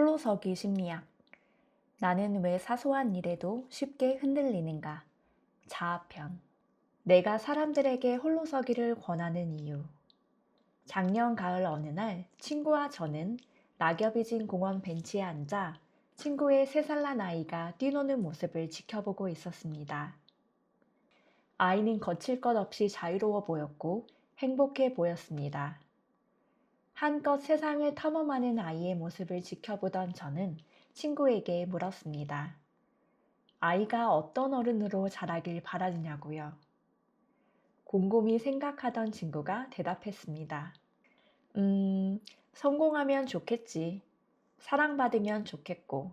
홀로서기 심리학. 나는 왜 사소한 일에도 쉽게 흔들리는가? 자아편. 내가 사람들에게 홀로서기를 권하는 이유. 작년 가을 어느 날 친구와 저는 낙엽이 진 공원 벤치에 앉아 친구의 3살 난 아이가 뛰노는 모습을 지켜보고 있었습니다. 아이는 거칠 것 없이 자유로워 보였고 행복해 보였습니다. 한껏 세상을 탐험하는 아이의 모습을 지켜보던 저는 친구에게 물었습니다. 아이가 어떤 어른으로 자라길 바라느냐고요. 곰곰이 생각하던 친구가 대답했습니다. 성공하면 좋겠지. 사랑받으면 좋겠고.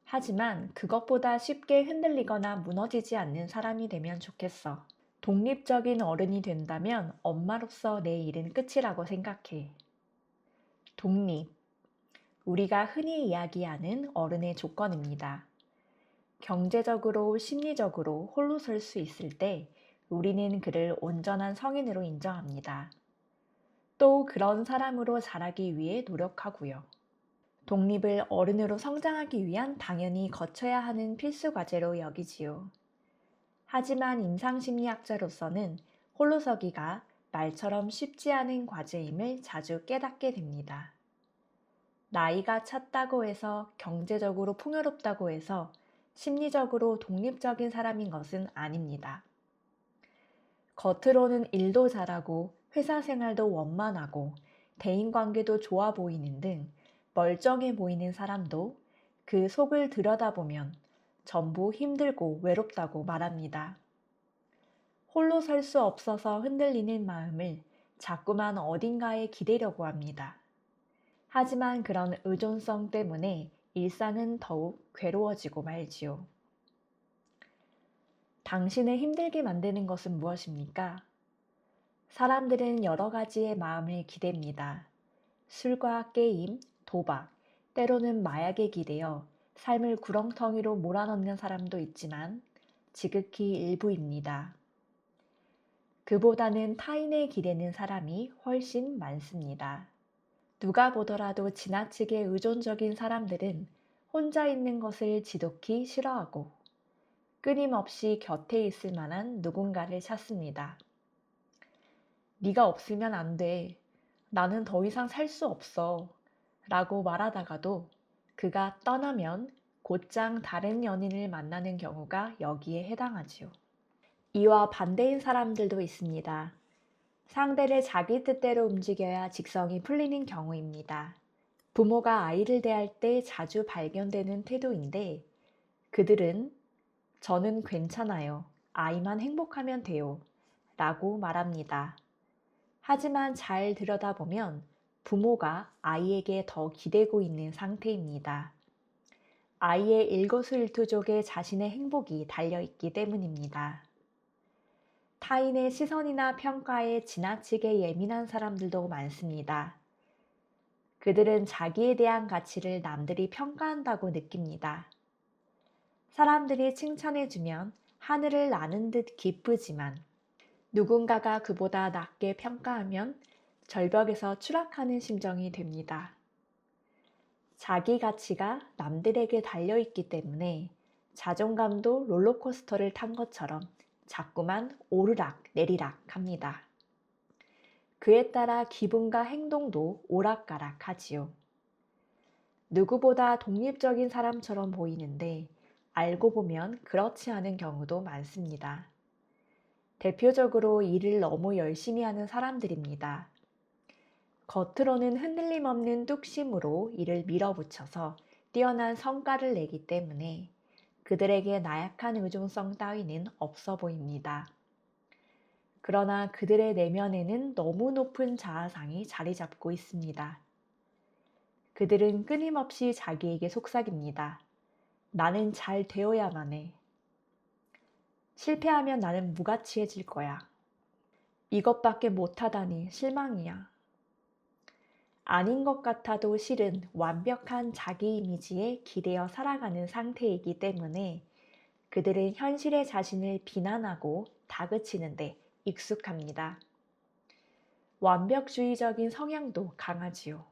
하지만 그것보다 쉽게 흔들리거나 무너지지 않는 사람이 되면 좋겠어. 독립적인 어른이 된다면 엄마로서 내 일은 끝이라고 생각해. 독립. 우리가 흔히 이야기하는 어른의 조건입니다. 경제적으로, 심리적으로 홀로 설 수 있을 때 우리는 그를 온전한 성인으로 인정합니다. 또 그런 사람으로 자라기 위해 노력하고요. 독립을 어른으로 성장하기 위한 당연히 거쳐야 하는 필수 과제로 여기지요. 하지만 임상심리학자로서는 홀로서기가 말처럼 쉽지 않은 과제임을 자주 깨닫게 됩니다. 나이가 찼다고 해서 경제적으로 풍요롭다고 해서 심리적으로 독립적인 사람인 것은 아닙니다. 겉으로는 일도 잘하고 회사 생활도 원만하고 대인관계도 좋아 보이는 등 멀쩡해 보이는 사람도 그 속을 들여다보면 전부 힘들고 외롭다고 말합니다. 홀로 설 수 없어서 흔들리는 마음을 자꾸만 어딘가에 기대려고 합니다. 하지만 그런 의존성 때문에 일상은 더욱 괴로워지고 말지요. 당신을 힘들게 만드는 것은 무엇입니까? 사람들은 여러 가지의 마음을 기댑니다. 술과 게임, 도박, 때로는 마약에 기대어 삶을 구렁텅이로 몰아넣는 사람도 있지만 지극히 일부입니다. 그보다는 타인에 기대는 사람이 훨씬 많습니다. 누가 보더라도 지나치게 의존적인 사람들은 혼자 있는 것을 지독히 싫어하고 끊임없이 곁에 있을 만한 누군가를 찾습니다. 네가 없으면 안 돼. 나는 더 이상 살 수 없어. 라고 말하다가도 그가 떠나면 곧장 다른 연인을 만나는 경우가 여기에 해당하지요. 이와 반대인 사람들도 있습니다. 상대를 자기 뜻대로 움직여야 직성이 풀리는 경우입니다. 부모가 아이를 대할 때 자주 발견되는 태도인데 그들은 저는 괜찮아요. 아이만 행복하면 돼요. 라고 말합니다. 하지만 잘 들여다보면 부모가 아이에게 더 기대고 있는 상태입니다. 아이의 일거수일투족에 자신의 행복이 달려있기 때문입니다. 타인의 시선이나 평가에 지나치게 예민한 사람들도 많습니다. 그들은 자기에 대한 가치를 남들이 평가한다고 느낍니다. 사람들이 칭찬해주면 하늘을 나는 듯 기쁘지만 누군가가 그보다 낮게 평가하면 절벽에서 추락하는 심정이 됩니다. 자기 가치가 남들에게 달려있기 때문에 자존감도 롤러코스터를 탄 것처럼 자꾸만 오르락 내리락 합니다. 그에 따라 기분과 행동도 오락가락 하지요. 누구보다 독립적인 사람처럼 보이는데 알고 보면 그렇지 않은 경우도 많습니다. 대표적으로 일을 너무 열심히 하는 사람들입니다. 겉으로는 흔들림 없는 뚝심으로 일을 밀어붙여서 뛰어난 성과를 내기 때문에 그들에게 나약한 의존성 따위는 없어 보입니다. 그러나 그들의 내면에는 너무 높은 자아상이 자리 잡고 있습니다. 그들은 끊임없이 자기에게 속삭입니다. 나는 잘 되어야만 해. 실패하면 나는 무가치해질 거야. 이것밖에 못하다니 실망이야. 아닌 것 같아도 실은 완벽한 자기 이미지에 기대어 살아가는 상태이기 때문에 그들은 현실의 자신을 비난하고 다그치는데 익숙합니다. 완벽주의적인 성향도 강하지요.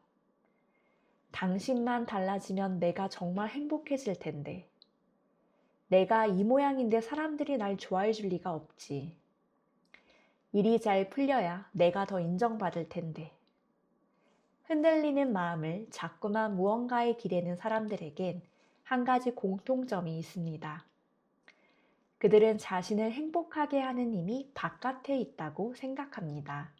당신만 달라지면 내가 정말 행복해질 텐데. 내가 이 모양인데 사람들이 날 좋아해 줄 리가 없지. 일이 잘 풀려야 내가 더 인정받을 텐데. 흔들리는 마음을 자꾸만 무언가에 기대는 사람들에겐 한 가지 공통점이 있습니다. 그들은 자신을 행복하게 하는 힘이 바깥에 있다고 생각합니다.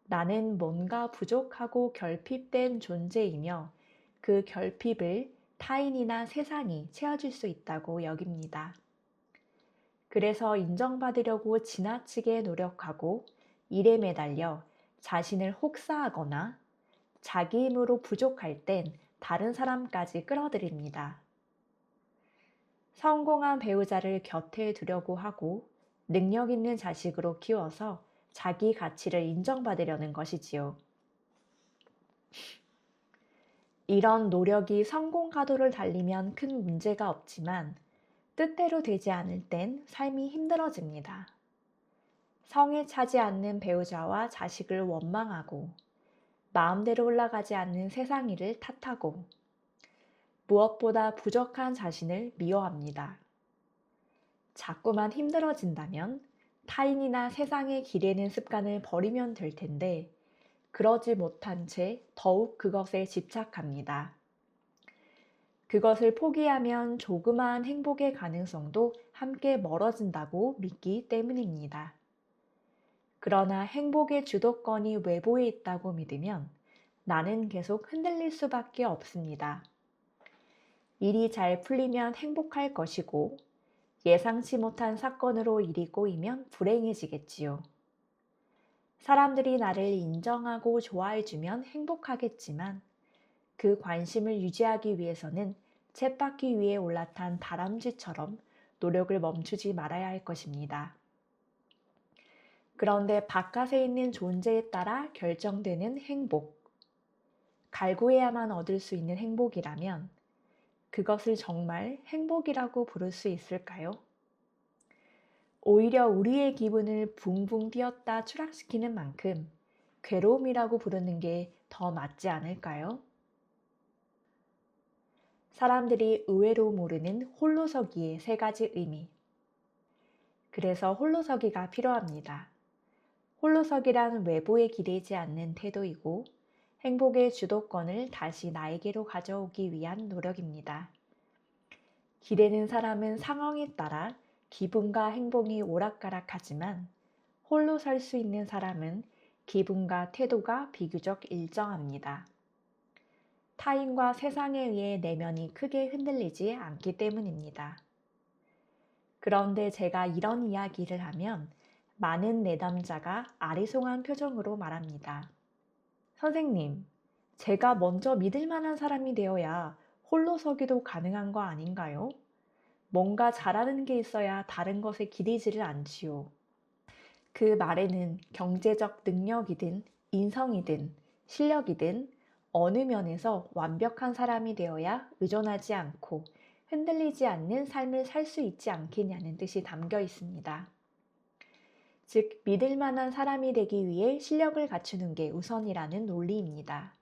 나는 뭔가 부족하고 결핍된 존재이며 그 결핍을 타인이나 세상이 채워줄 수 있다고 여깁니다. 그래서 인정받으려고 지나치게 노력하고 일에 매달려 자신을 혹사하거나 자기 힘으로 부족할 땐 다른 사람까지 끌어들입니다. 성공한 배우자를 곁에 두려고 하고 능력 있는 자식으로 키워서 자기 가치를 인정받으려는 것이지요. 이런 노력이 성공 가도를 달리면 큰 문제가 없지만 뜻대로 되지 않을 땐 삶이 힘들어집니다. 성에 차지 않는 배우자와 자식을 원망하고 마음대로 흘러가지 않는 세상 일을 탓하고 무엇보다 부족한 자신을 미워합니다. 자꾸만 힘들어진다면 타인이나 세상에 기대는 습관을 버리면 될 텐데 그러지 못한 채 더욱 그것에 집착합니다. 그것을 포기하면 조그마한 행복의 가능성도 함께 멀어진다고 믿기 때문입니다. 그러나 행복의 주도권이 외부에 있다고 믿으면 나는 계속 흔들릴 수밖에 없습니다. 일이 잘 풀리면 행복할 것이고 예상치 못한 사건으로 일이 꼬이면 불행해지겠지요. 사람들이 나를 인정하고 좋아해주면 행복하겠지만 그 관심을 유지하기 위해서는 쳇바퀴 위에 올라탄 다람쥐처럼 노력을 멈추지 말아야 할 것입니다. 그런데 바깥에 있는 존재에 따라 결정되는 행복, 갈구해야만 얻을 수 있는 행복이라면 그것을 정말 행복이라고 부를 수 있을까요? 오히려 우리의 기분을 붕붕 뛰었다 추락시키는 만큼 괴로움이라고 부르는 게 더 맞지 않을까요? 사람들이 의외로 모르는 홀로서기의 3가지 의미. 그래서 홀로서기가 필요합니다. 홀로서기란 외부에 기대지 않는 태도이고 행복의 주도권을 다시 나에게로 가져오기 위한 노력입니다. 기대는 사람은 상황에 따라 기분과 행복이 오락가락하지만 홀로 설 수 있는 사람은 기분과 태도가 비교적 일정합니다. 타인과 세상에 의해 내면이 크게 흔들리지 않기 때문입니다. 그런데 제가 이런 이야기를 하면 많은 내담자가 아리송한 표정으로 말합니다. 선생님, 제가 먼저 믿을 만한 사람이 되어야 홀로 서기도 가능한 거 아닌가요? 뭔가 잘하는 게 있어야 다른 것에 기대지를 않지요. 그 말에는 경제적 능력이든 인성이든 실력이든 어느 면에서 완벽한 사람이 되어야 의존하지 않고 흔들리지 않는 삶을 살 수 있지 않겠냐는 뜻이 담겨 있습니다. 즉, 믿을 만한 사람이 되기 위해 실력을 갖추는 게 우선이라는 논리입니다.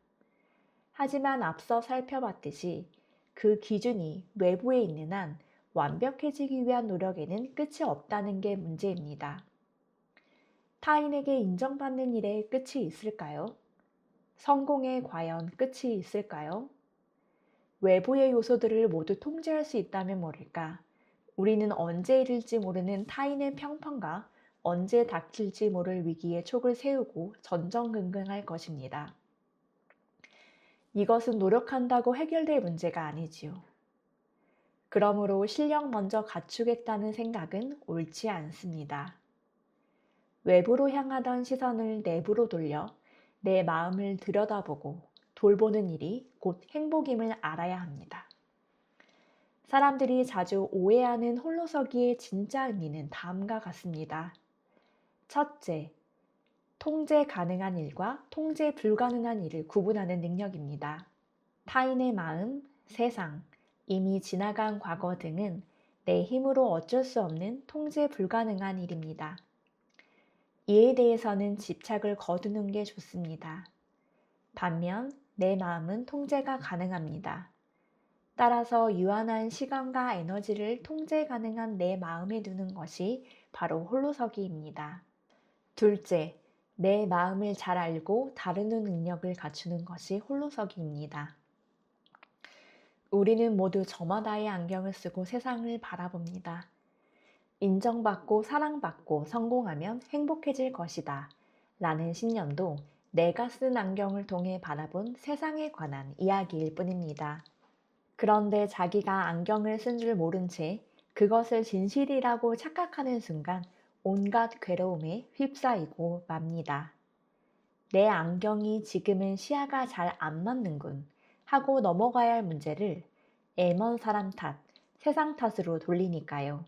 하지만 앞서 살펴봤듯이 그 기준이 외부에 있는 한 완벽해지기 위한 노력에는 끝이 없다는 게 문제입니다. 타인에게 인정받는 일에 끝이 있을까요? 성공에 과연 끝이 있을까요? 외부의 요소들을 모두 통제할 수 있다면 모를까? 우리는 언제 이를지 모르는 타인의 평판과 언제 닥칠지 모를 위기에 촉을 세우고 전전긍긍할 것입니다. 이것은 노력한다고 해결될 문제가 아니지요. 그러므로 실력 먼저 갖추겠다는 생각은 옳지 않습니다. 외부로 향하던 시선을 내부로 돌려 내 마음을 들여다보고 돌보는 일이 곧 행복임을 알아야 합니다. 사람들이 자주 오해하는 홀로서기의 진짜 의미는 다음과 같습니다. 첫째, 통제 가능한 일과 통제 불가능한 일을 구분하는 능력입니다. 타인의 마음, 세상, 이미 지나간 과거 등은 내 힘으로 어쩔 수 없는 통제 불가능한 일입니다. 이에 대해서는 집착을 거두는 게 좋습니다. 반면 내 마음은 통제가 가능합니다. 따라서 유한한 시간과 에너지를 통제 가능한 내 마음에 두는 것이 바로 홀로서기입니다. 둘째, 내 마음을 잘 알고 다루는 능력을 갖추는 것이 홀로서기입니다. 우리는 모두 저마다의 안경을 쓰고 세상을 바라봅니다. 인정받고 사랑받고 성공하면 행복해질 것이다 라는 신념도 내가 쓴 안경을 통해 바라본 세상에 관한 이야기일 뿐입니다. 그런데 자기가 안경을 쓴 줄 모른 채 그것을 진실이라고 착각하는 순간 온갖 괴로움에 휩싸이고 맙니다. 내 안경이 지금은 시야가 잘 안 맞는군 하고 넘어가야 할 문제를 애먼 사람 탓, 세상 탓으로 돌리니까요.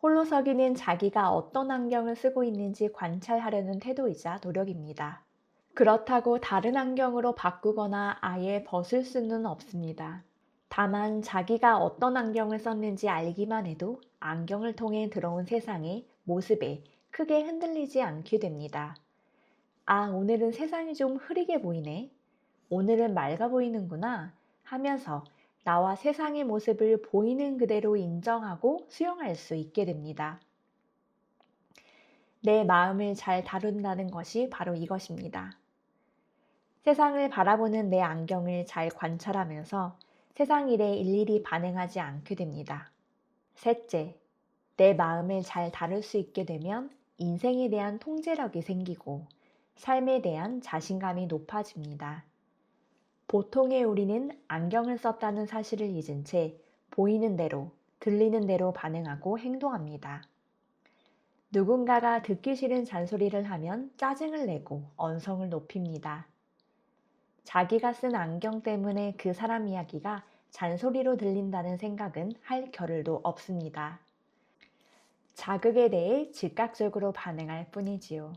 홀로서기는 자기가 어떤 안경을 쓰고 있는지 관찰하려는 태도이자 노력입니다. 그렇다고 다른 안경으로 바꾸거나 아예 벗을 수는 없습니다. 다만 자기가 어떤 안경을 썼는지 알기만 해도 안경을 통해 들어온 세상의 모습에 크게 흔들리지 않게 됩니다. 아, 오늘은 세상이 좀 흐리게 보이네. 오늘은 맑아 보이는구나 하면서 나와 세상의 모습을 보이는 그대로 인정하고 수용할 수 있게 됩니다. 내 마음을 잘 다룬다는 것이 바로 이것입니다. 세상을 바라보는 내 안경을 잘 관찰하면서 세상 일에 일일이 반응하지 않게 됩니다. 셋째, 내 마음을 잘 다룰 수 있게 되면 인생에 대한 통제력이 생기고 삶에 대한 자신감이 높아집니다. 보통의 우리는 안경을 썼다는 사실을 잊은 채 보이는 대로, 들리는 대로 반응하고 행동합니다. 누군가가 듣기 싫은 잔소리를 하면 짜증을 내고 언성을 높입니다. 자기가 쓴 안경 때문에 그 사람 이야기가 잔소리로 들린다는 생각은 할 겨를도 없습니다. 자극에 대해 즉각적으로 반응할 뿐이지요.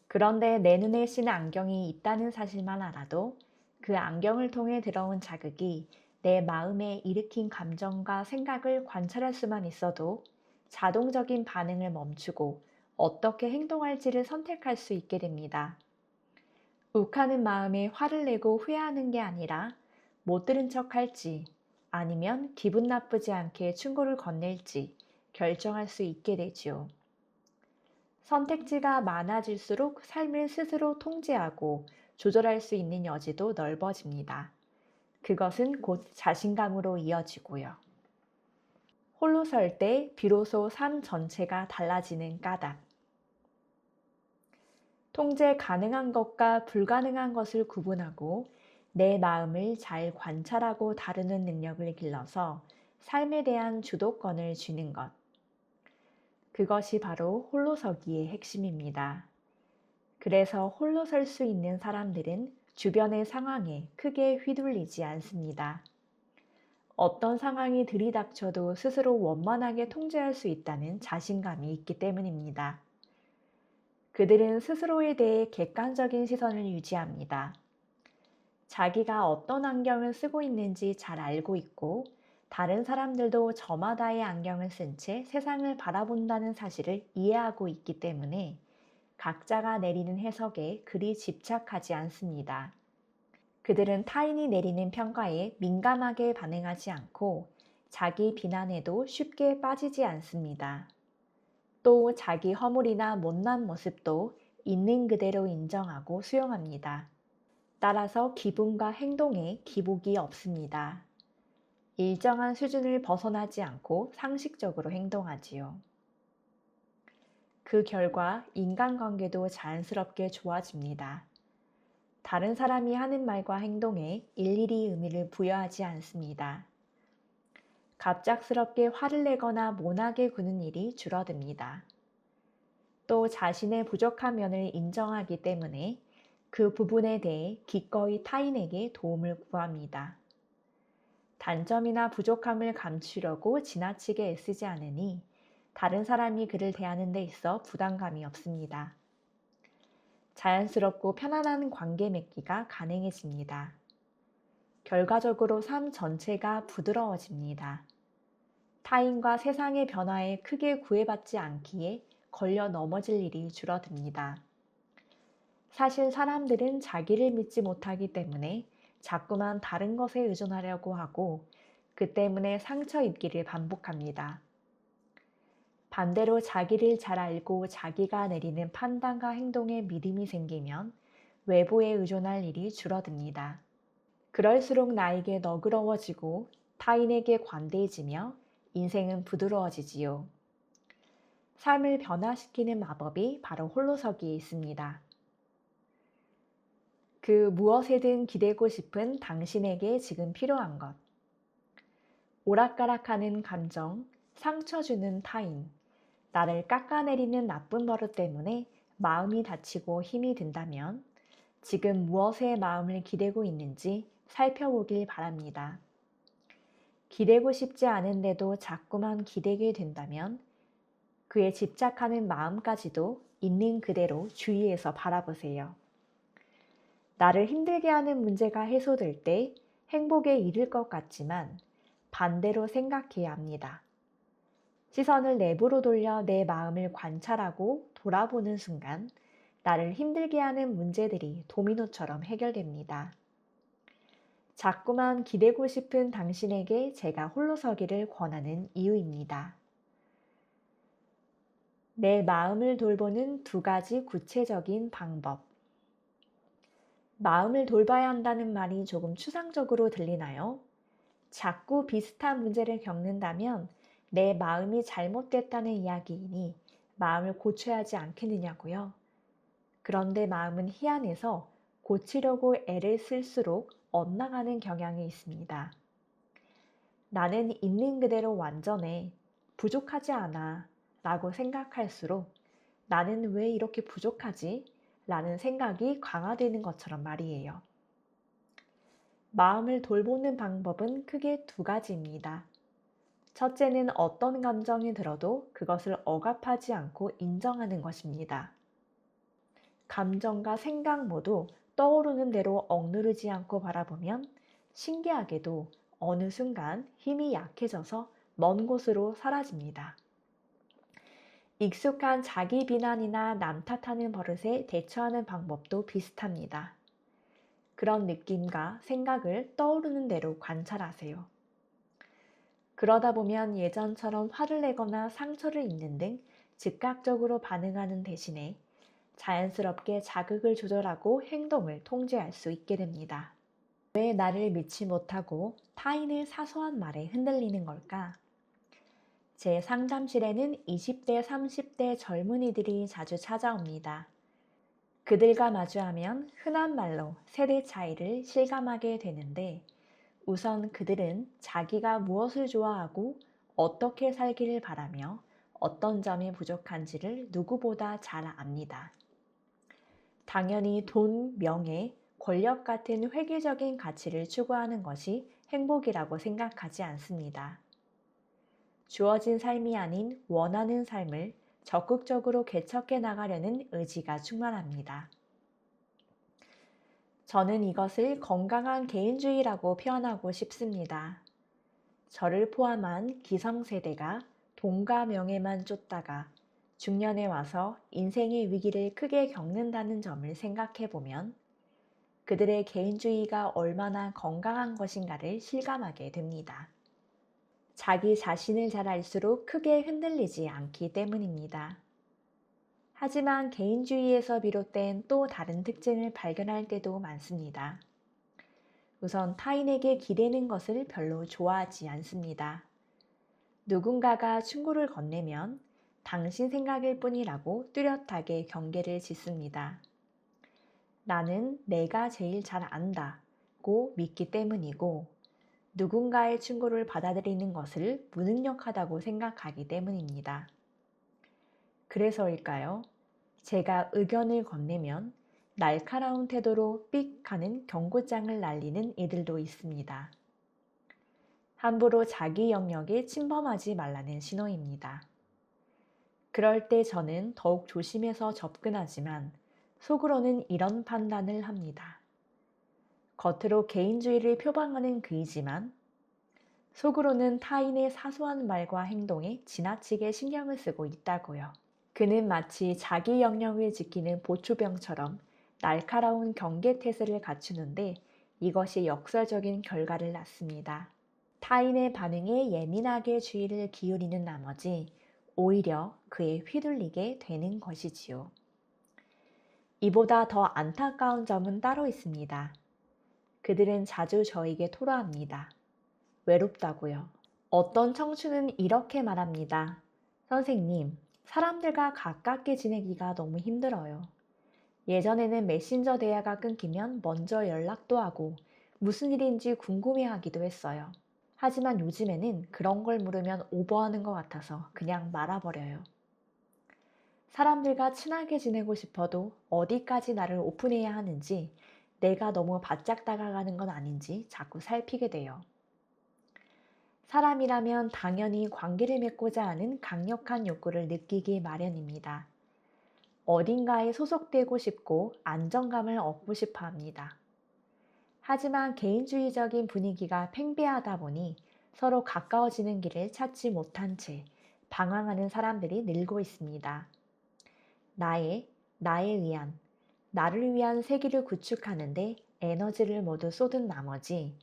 그런데 내 눈에 씌는 안경이 있다는 사실만 알아도 그 안경을 통해 들어온 자극이 내 마음에 일으킨 감정과 생각을 관찰할 수만 있어도 자동적인 반응을 멈추고 어떻게 행동할지를 선택할 수 있게 됩니다. 욱하는 마음에 화를 내고 후회하는 게 아니라 못 들은 척 할지 아니면 기분 나쁘지 않게 충고를 건넬지 결정할 수 있게 되지요. 선택지가 많아질수록 삶을 스스로 통제하고 조절할 수 있는 여지도 넓어집니다. 그것은 곧 자신감으로 이어지고요. 홀로 설 때 비로소 삶 전체가 달라지는 까닭. 통제 가능한 것과 불가능한 것을 구분하고 내 마음을 잘 관찰하고 다루는 능력을 길러서 삶에 대한 주도권을 쥐는 것. 그것이 바로 홀로서기의 핵심입니다. 그래서 홀로 설 수 있는 사람들은 주변의 상황에 크게 휘둘리지 않습니다. 어떤 상황이 들이닥쳐도 스스로 원만하게 통제할 수 있다는 자신감이 있기 때문입니다. 그들은 스스로에 대해 객관적인 시선을 유지합니다. 자기가 어떤 안경을 쓰고 있는지 잘 알고 있고 다른 사람들도 저마다의 안경을 쓴 채 세상을 바라본다는 사실을 이해하고 있기 때문에 각자가 내리는 해석에 그리 집착하지 않습니다. 그들은 타인이 내리는 평가에 민감하게 반응하지 않고 자기 비난에도 쉽게 빠지지 않습니다. 또 자기 허물이나 못난 모습도 있는 그대로 인정하고 수용합니다. 따라서 기분과 행동에 기복이 없습니다. 일정한 수준을 벗어나지 않고 상식적으로 행동하지요. 그 결과 인간관계도 자연스럽게 좋아집니다. 다른 사람이 하는 말과 행동에 일일이 의미를 부여하지 않습니다. 갑작스럽게 화를 내거나 모나게 구는 일이 줄어듭니다. 또 자신의 부족한 면을 인정하기 때문에 그 부분에 대해 기꺼이 타인에게 도움을 구합니다. 단점이나 부족함을 감추려고 지나치게 애쓰지 않으니 다른 사람이 그를 대하는 데 있어 부담감이 없습니다. 자연스럽고 편안한 관계 맺기가 가능해집니다. 결과적으로 삶 전체가 부드러워집니다. 타인과 세상의 변화에 크게 구애받지 않기에 걸려 넘어질 일이 줄어듭니다. 사실 사람들은 자기를 믿지 못하기 때문에 자꾸만 다른 것에 의존하려고 하고 그 때문에 상처 입기를 반복합니다. 반대로 자기를 잘 알고 자기가 내리는 판단과 행동에 믿음이 생기면 외부에 의존할 일이 줄어듭니다. 그럴수록 나에게 너그러워지고 타인에게 관대해지며 인생은 부드러워지지요. 삶을 변화시키는 마법이 바로 홀로서기에 있습니다. 그 무엇에든 기대고 싶은 당신에게 지금 필요한 것. 오락가락하는 감정, 상처 주는 타인, 나를 깎아내리는 나쁜 버릇 때문에 마음이 다치고 힘이 든다면 지금 무엇에 마음을 기대고 있는지 살펴보길 바랍니다. 기대고 싶지 않은데도 자꾸만 기대게 된다면 그에 집착하는 마음까지도 있는 그대로 주의해서 바라보세요. 나를 힘들게 하는 문제가 해소될 때 행복에 이를 것 같지만 반대로 생각해야 합니다. 시선을 내부로 돌려 내 마음을 관찰하고 돌아보는 순간 나를 힘들게 하는 문제들이 도미노처럼 해결됩니다. 자꾸만 기대고 싶은 당신에게 제가 홀로 서기를 권하는 이유입니다. 내 마음을 돌보는 2가지 구체적인 방법. 마음을 돌봐야 한다는 말이 조금 추상적으로 들리나요? 자꾸 비슷한 문제를 겪는다면 내 마음이 잘못됐다는 이야기이니 마음을 고쳐야 하지 않겠느냐고요. 그런데 마음은 희한해서 고치려고 애를 쓸수록 엇나가는 경향이 있습니다. 나는 있는 그대로 완전해, 부족하지 않아 라고 생각할수록 나는 왜 이렇게 부족하지? 라는 생각이 강화되는 것처럼 말이에요. 마음을 돌보는 방법은 크게 2가지입니다. 첫째는 어떤 감정이 들어도 그것을 억압하지 않고 인정하는 것입니다. 감정과 생각 모두 떠오르는 대로 억누르지 않고 바라보면 신기하게도 어느 순간 힘이 약해져서 먼 곳으로 사라집니다. 익숙한 자기 비난이나 남 탓하는 버릇에 대처하는 방법도 비슷합니다. 그런 느낌과 생각을 떠오르는 대로 관찰하세요. 그러다 보면 예전처럼 화를 내거나 상처를 입는 등 즉각적으로 반응하는 대신에 자연스럽게 자극을 조절하고 행동을 통제할 수 있게 됩니다. 왜 나를 믿지 못하고 타인의 사소한 말에 흔들리는 걸까? 제 상담실에는 20대, 30대 젊은이들이 자주 찾아옵니다. 그들과 마주하면 흔한 말로 세대 차이를 실감하게 되는데 우선 그들은 자기가 무엇을 좋아하고 어떻게 살기를 바라며 어떤 점이 부족한지를 누구보다 잘 압니다. 당연히 돈, 명예, 권력 같은 획일적인 가치를 추구하는 것이 행복이라고 생각하지 않습니다. 주어진 삶이 아닌 원하는 삶을 적극적으로 개척해 나가려는 의지가 충만합니다. 저는 이것을 건강한 개인주의라고 표현하고 싶습니다. 저를 포함한 기성세대가 돈과 명예만 쫓다가 중년에 와서 인생의 위기를 크게 겪는다는 점을 생각해 보면 그들의 개인주의가 얼마나 건강한 것인가를 실감하게 됩니다. 자기 자신을 잘 알수록 크게 흔들리지 않기 때문입니다. 하지만 개인주의에서 비롯된 또 다른 특징을 발견할 때도 많습니다. 우선 타인에게 기대는 것을 별로 좋아하지 않습니다. 누군가가 충고를 건네면 당신 생각일 뿐이라고 뚜렷하게 경계를 짓습니다. 나는 내가 제일 잘 안다고 믿기 때문이고 누군가의 충고를 받아들이는 것을 무능력하다고 생각하기 때문입니다. 그래서일까요? 제가 의견을 건네면 날카로운 태도로 삑 하는 경고장을 날리는 이들도 있습니다. 함부로 자기 영역에 침범하지 말라는 신호입니다. 그럴 때 저는 더욱 조심해서 접근하지만 속으로는 이런 판단을 합니다. 겉으로 개인주의를 표방하는 그이지만 속으로는 타인의 사소한 말과 행동에 지나치게 신경을 쓰고 있다고요. 그는 마치 자기 영역을 지키는 보초병처럼 날카로운 경계태세를 갖추는데 이것이 역설적인 결과를 낳습니다. 타인의 반응에 예민하게 주의를 기울이는 나머지 오히려 그에 휘둘리게 되는 것이지요. 이보다 더 안타까운 점은 따로 있습니다. 그들은 자주 저에게 토로합니다. 외롭다고요. 어떤 청춘은 이렇게 말합니다. 선생님, 사람들과 가깝게 지내기가 너무 힘들어요. 예전에는 메신저 대화가 끊기면 먼저 연락도 하고 무슨 일인지 궁금해하기도 했어요. 하지만 요즘에는 그런 걸 물으면 오버하는 것 같아서 그냥 말아버려요. 사람들과 친하게 지내고 싶어도 어디까지 나를 오픈해야 하는지, 내가 너무 바짝 다가가는 건 아닌지 자꾸 살피게 돼요. 사람이라면 당연히 관계를 맺고자 하는 강력한 욕구를 느끼기 마련입니다. 어딘가에 소속되고 싶고 안정감을 얻고 싶어 합니다. 하지만 개인주의적인 분위기가 팽배하다 보니 서로 가까워지는 길을 찾지 못한 채 방황하는 사람들이 늘고 있습니다. 나에 의한, 나를 위한 세계를 구축하는데 에너지를 모두 쏟은 나머지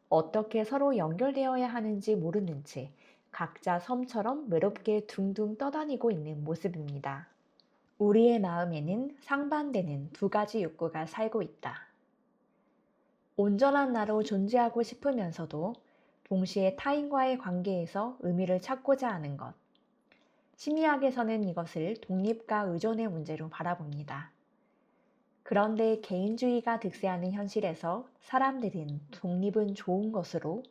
어떻게 서로 연결되어야 하는지 모르는 채 각자 섬처럼 외롭게 둥둥 떠다니고 있는 모습입니다. 우리의 마음에는 상반되는 두 가지 욕구가 살고 있다. 온전한 나로 존재하고 싶으면서도 동시에 타인과의 관계에서 의미를 찾고자 하는 것. 심리학에서는 이것을 독립과 의존의 문제로 바라봅니다. 그런데 개인주의가 득세하는 현실에서 사람들은 독립은 좋은 것으로,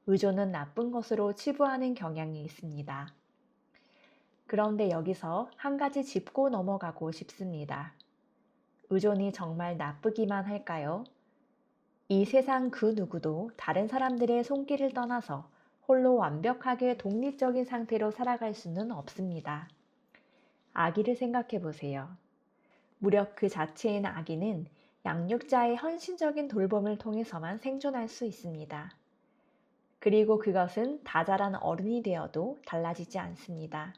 의존은 나쁜 것으로 치부하는 경향이 있습니다. 그런데 여기서 한 가지 짚고 넘어가고 싶습니다. 의존이 정말 나쁘기만 할까요? 이 세상 그 누구도 다른 사람들의 손길을 떠나서 홀로 완벽하게 독립적인 상태로 살아갈 수는 없습니다. 아기를 생각해 보세요. 무력 그 자체인 아기는 양육자의 헌신적인 돌봄을 통해서만 생존할 수 있습니다. 그리고 그것은 다 자란 어른이 되어도 달라지지 않습니다.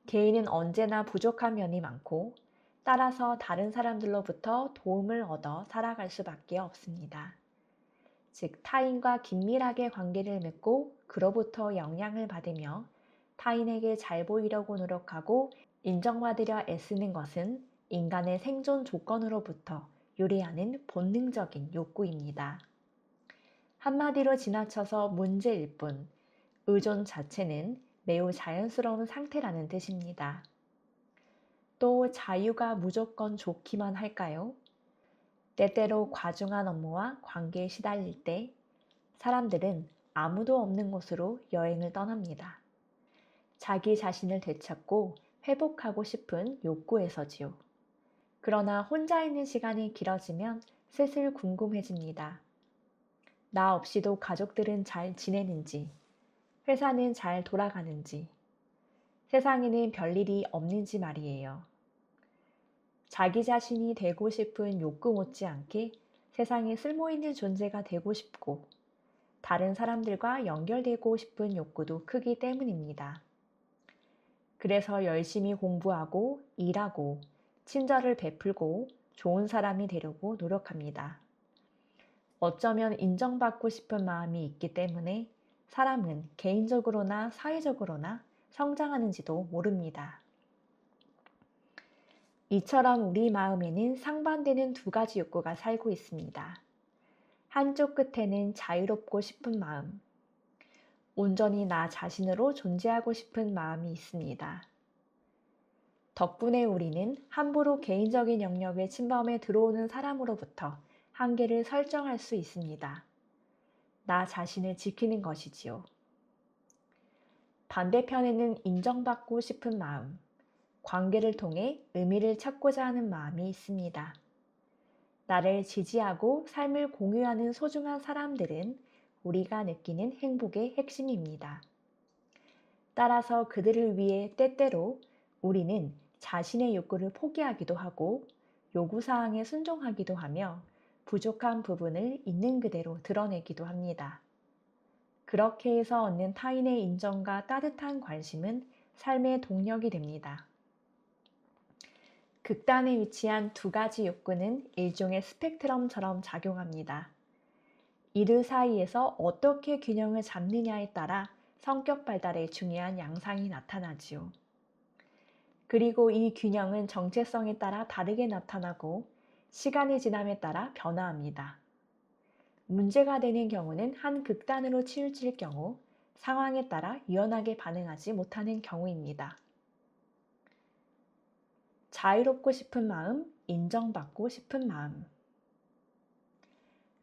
개인은 언제나 부족한 면이 많고 따라서 다른 사람들로부터 도움을 얻어 살아갈 수밖에 없습니다. 즉, 타인과 긴밀하게 관계를 맺고 그로부터 영향을 받으며 타인에게 잘 보이려고 노력하고 인정받으려 애쓰는 것은 인간의 생존 조건으로부터 유래하는 본능적인 욕구입니다. 한마디로 지나쳐서 문제일 뿐, 의존 자체는 매우 자연스러운 상태라는 뜻입니다. 또 자유가 무조건 좋기만 할까요? 때때로 과중한 업무와 관계에 시달릴 때 사람들은 아무도 없는 곳으로 여행을 떠납니다. 자기 자신을 되찾고 회복하고 싶은 욕구에서지요. 그러나 혼자 있는 시간이 길어지면 슬슬 궁금해집니다. 나 없이도 가족들은 잘 지내는지, 회사는 잘 돌아가는지, 세상에는 별일이 없는지 말이에요. 자기 자신이 되고 싶은 욕구 못지않게 세상에 쓸모있는 존재가 되고 싶고 다른 사람들과 연결되고 싶은 욕구도 크기 때문입니다. 그래서 열심히 공부하고 일하고 친절을 베풀고 좋은 사람이 되려고 노력합니다. 어쩌면 인정받고 싶은 마음이 있기 때문에 사람은 개인적으로나 사회적으로나 성장하는지도 모릅니다. 이처럼 우리 마음에는 상반되는 두 가지 욕구가 살고 있습니다. 한쪽 끝에는 자유롭고 싶은 마음, 온전히 나 자신으로 존재하고 싶은 마음이 있습니다. 덕분에 우리는 함부로 개인적인 영역에 침범해 들어오는 사람으로부터 한계를 설정할 수 있습니다. 나 자신을 지키는 것이지요. 반대편에는 인정받고 싶은 마음, 관계를 통해 의미를 찾고자 하는 마음이 있습니다. 나를 지지하고 삶을 공유하는 소중한 사람들은 우리가 느끼는 행복의 핵심입니다. 따라서 그들을 위해 때때로 우리는 자신의 욕구를 포기하기도 하고 요구사항에 순종하기도 하며 부족한 부분을 있는 그대로 드러내기도 합니다. 그렇게 해서 얻는 타인의 인정과 따뜻한 관심은 삶의 동력이 됩니다. 극단에 위치한 두 가지 욕구는 일종의 스펙트럼처럼 작용합니다. 이들 사이에서 어떻게 균형을 잡느냐에 따라 성격 발달에 중요한 양상이 나타나지요. 그리고 이 균형은 정체성에 따라 다르게 나타나고 시간이 지남에 따라 변화합니다. 문제가 되는 경우는 한 극단으로 치우칠 경우 상황에 따라 유연하게 반응하지 못하는 경우입니다. 자유롭고 싶은 마음, 인정받고 싶은 마음.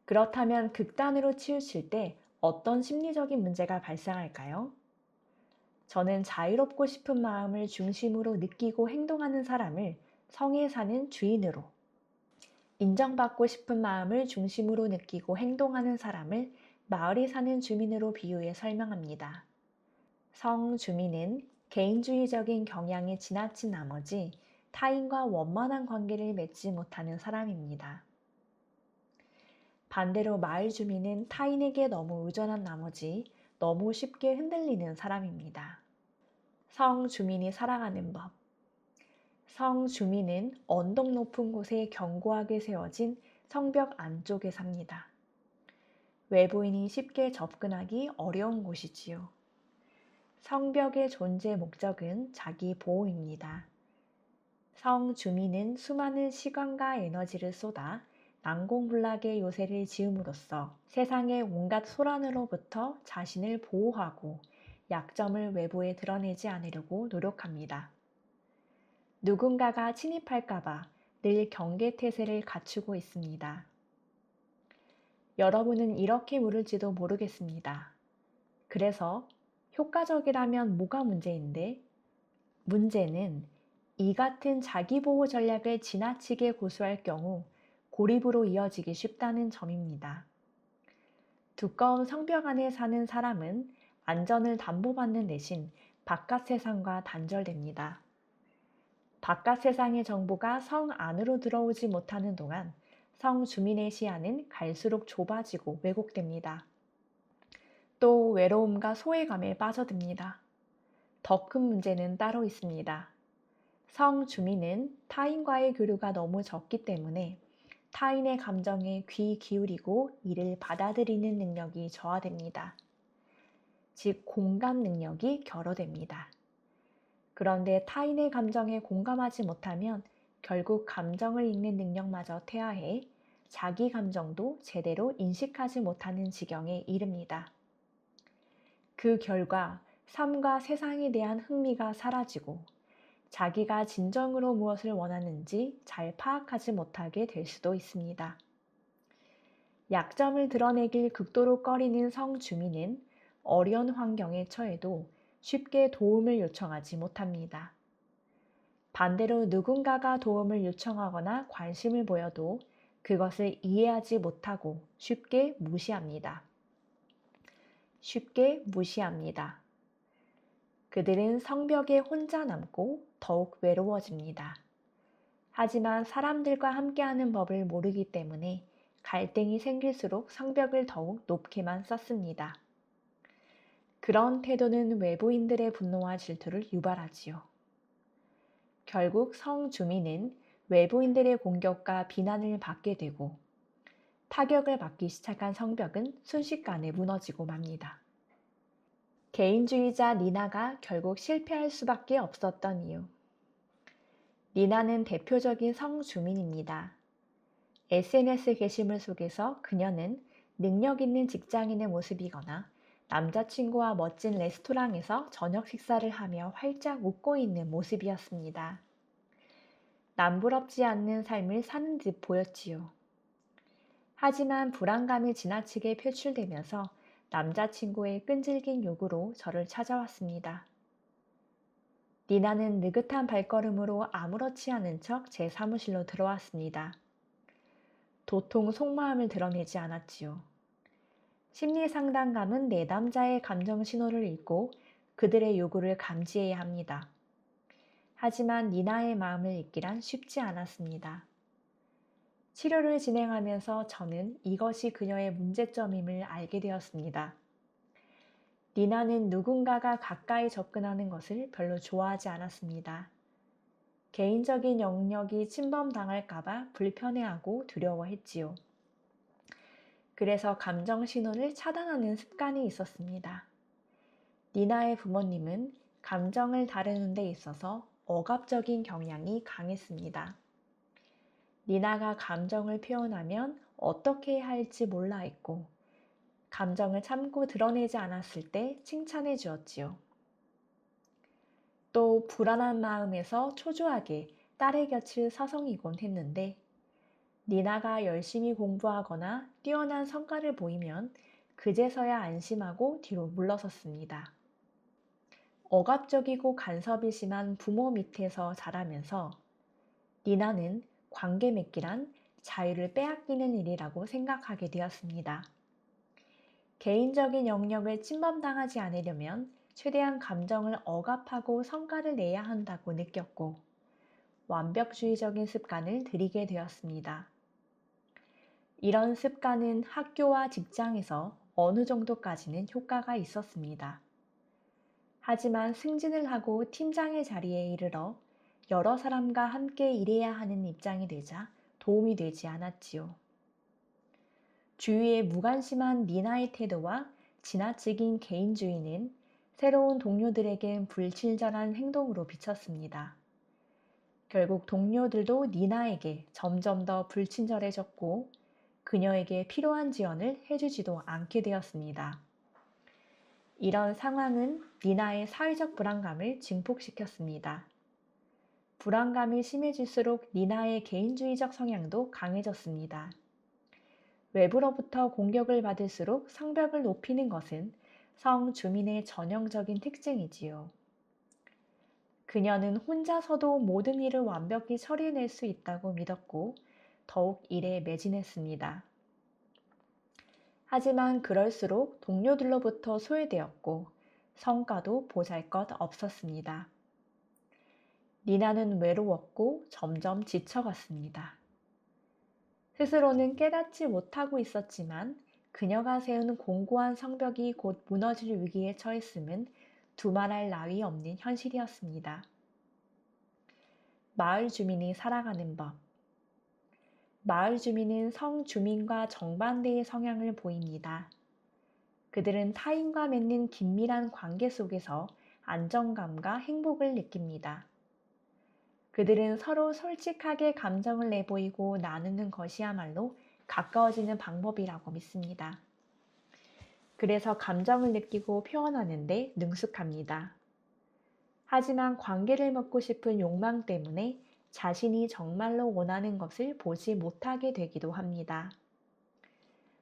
그렇다면 극단으로 치우칠 때 어떤 심리적인 문제가 발생할까요? 저는 자유롭고 싶은 마음을 중심으로 느끼고 행동하는 사람을 성에 사는 주인으로, 인정받고 싶은 마음을 중심으로 느끼고 행동하는 사람을 마을에 사는 주민으로 비유해 설명합니다. 성 주민은 개인주의적인 경향에 지나친 나머지 타인과 원만한 관계를 맺지 못하는 사람입니다. 반대로 마을 주민은 타인에게 너무 의존한 나머지 너무 쉽게 흔들리는 사람입니다. 성 주민이 살아가는 법. 성 주민은 언덕 높은 곳에 견고하게 세워진 성벽 안쪽에 삽니다. 외부인이 쉽게 접근하기 어려운 곳이지요. 성벽의 존재 목적은 자기 보호입니다. 성 주민은 수많은 시간과 에너지를 쏟아 난공불락의 요새를 지음으로써 세상의 온갖 소란으로부터 자신을 보호하고 약점을 외부에 드러내지 않으려고 노력합니다. 누군가가 침입할까봐 늘 경계태세를 갖추고 있습니다. 여러분은 이렇게 물을지도 모르겠습니다. 그래서 효과적이라면 뭐가 문제인데? 문제는 이 같은 자기보호 전략을 지나치게 고수할 경우 고립으로 이어지기 쉽다는 점입니다. 두꺼운 성벽 안에 사는 사람은 안전을 담보받는 대신 바깥 세상과 단절됩니다. 바깥 세상의 정보가 성 안으로 들어오지 못하는 동안 성 주민의 시야는 갈수록 좁아지고 왜곡됩니다. 또 외로움과 소외감에 빠져듭니다. 더 큰 문제는 따로 있습니다. 성 주민은 타인과의 교류가 너무 적기 때문에 타인의 감정에 귀 기울이고 이를 받아들이는 능력이 저하됩니다. 즉, 공감 능력이 결여됩니다. 그런데 타인의 감정에 공감하지 못하면 결국 감정을 읽는 능력마저 퇴화해 자기 감정도 제대로 인식하지 못하는 지경에 이릅니다. 그 결과 삶과 세상에 대한 흥미가 사라지고 자기가 진정으로 무엇을 원하는지 잘 파악하지 못하게 될 수도 있습니다. 약점을 드러내길 극도로 꺼리는 성 주민은 어려운 환경에 처해도 쉽게 도움을 요청하지 못합니다. 반대로 누군가가 도움을 요청하거나 관심을 보여도 그것을 이해하지 못하고 쉽게 무시합니다. 쉽게 무시합니다. 그들은 성벽에 혼자 남고 더욱 외로워집니다. 하지만 사람들과 함께하는 법을 모르기 때문에 갈등이 생길수록 성벽을 더욱 높게만 쌓습니다. 그런 태도는 외부인들의 분노와 질투를 유발하지요. 결국 성 주민은 외부인들의 공격과 비난을 받게 되고 타격을 받기 시작한 성벽은 순식간에 무너지고 맙니다. 개인주의자 니나가 결국 실패할 수밖에 없었던 이유. 니나는 대표적인 성 주민입니다. SNS 게시물 속에서 그녀는 능력 있는 직장인의 모습이거나 남자친구와 멋진 레스토랑에서 저녁 식사를 하며 활짝 웃고 있는 모습이었습니다. 남부럽지 않는 삶을 사는 듯 보였지요. 하지만 불안감이 지나치게 표출되면서 남자친구의 끈질긴 요구로 저를 찾아왔습니다. 니나는 느긋한 발걸음으로 아무렇지 않은 척 제 사무실로 들어왔습니다. 도통 속마음을 드러내지 않았지요. 심리상담가는 내담자의 감정 신호를 읽고 그들의 요구를 감지해야 합니다. 하지만 니나의 마음을 읽기란 쉽지 않았습니다. 치료를 진행하면서 저는 이것이 그녀의 문제점임을 알게 되었습니다. 니나는 누군가가 가까이 접근하는 것을 별로 좋아하지 않았습니다. 개인적인 영역이 침범당할까봐 불편해하고 두려워했지요. 그래서 감정 신호를 차단하는 습관이 있었습니다. 니나의 부모님은 감정을 다루는 데 있어서 억압적인 경향이 강했습니다. 니나가 감정을 표현하면 어떻게 해야 할지 몰라 했고, 감정을 참고 드러내지 않았을 때 칭찬해 주었지요. 또 불안한 마음에서 초조하게 딸의 곁을 서성이곤 했는데, 니나가 열심히 공부하거나 뛰어난 성과를 보이면 그제서야 안심하고 뒤로 물러섰습니다. 억압적이고 간섭이 심한 부모 밑에서 자라면서 니나는 관계 맺기란 자유를 빼앗기는 일이라고 생각하게 되었습니다. 개인적인 영역을 침범당하지 않으려면 최대한 감정을 억압하고 성과를 내야 한다고 느꼈고, 완벽주의적인 습관을 들이게 되었습니다. 이런 습관은 학교와 직장에서 어느 정도까지는 효과가 있었습니다. 하지만 승진을 하고 팀장의 자리에 이르러 여러 사람과 함께 일해야 하는 입장이 되자 도움이 되지 않았지요. 주위의 무관심한 니나의 태도와 지나치긴 개인주의는 새로운 동료들에겐 불친절한 행동으로 비쳤습니다. 결국 동료들도 니나에게 점점 더 불친절해졌고, 그녀에게 필요한 지원을 해주지도 않게 되었습니다. 이런 상황은 니나의 사회적 불안감을 증폭시켰습니다. 불안감이 심해질수록 니나의 개인주의적 성향도 강해졌습니다. 외부로부터 공격을 받을수록 성벽을 높이는 것은 성주민의 전형적인 특징이지요. 그녀는 혼자서도 모든 일을 완벽히 처리해낼 수 있다고 믿었고, 더욱 일에 매진했습니다. 하지만 그럴수록 동료들로부터 소외되었고, 성과도 보잘것 없었습니다. 니나는 외로웠고 점점 지쳐갔습니다. 스스로는 깨닫지 못하고 있었지만 그녀가 세운 공고한 성벽이 곧 무너질 위기에 처했음은 두말할 나위 없는 현실이었습니다. 마을 주민이 살아가는 법. 마을 주민은 성 주민과 정반대의 성향을 보입니다. 그들은 타인과 맺는 긴밀한 관계 속에서 안정감과 행복을 느낍니다. 그들은 서로 솔직하게 감정을 내보이고 나누는 것이야말로 가까워지는 방법이라고 믿습니다. 그래서 감정을 느끼고 표현하는데 능숙합니다. 하지만 관계를 맺고 싶은 욕망 때문에 자신이 정말로 원하는 것을 보지 못하게 되기도 합니다.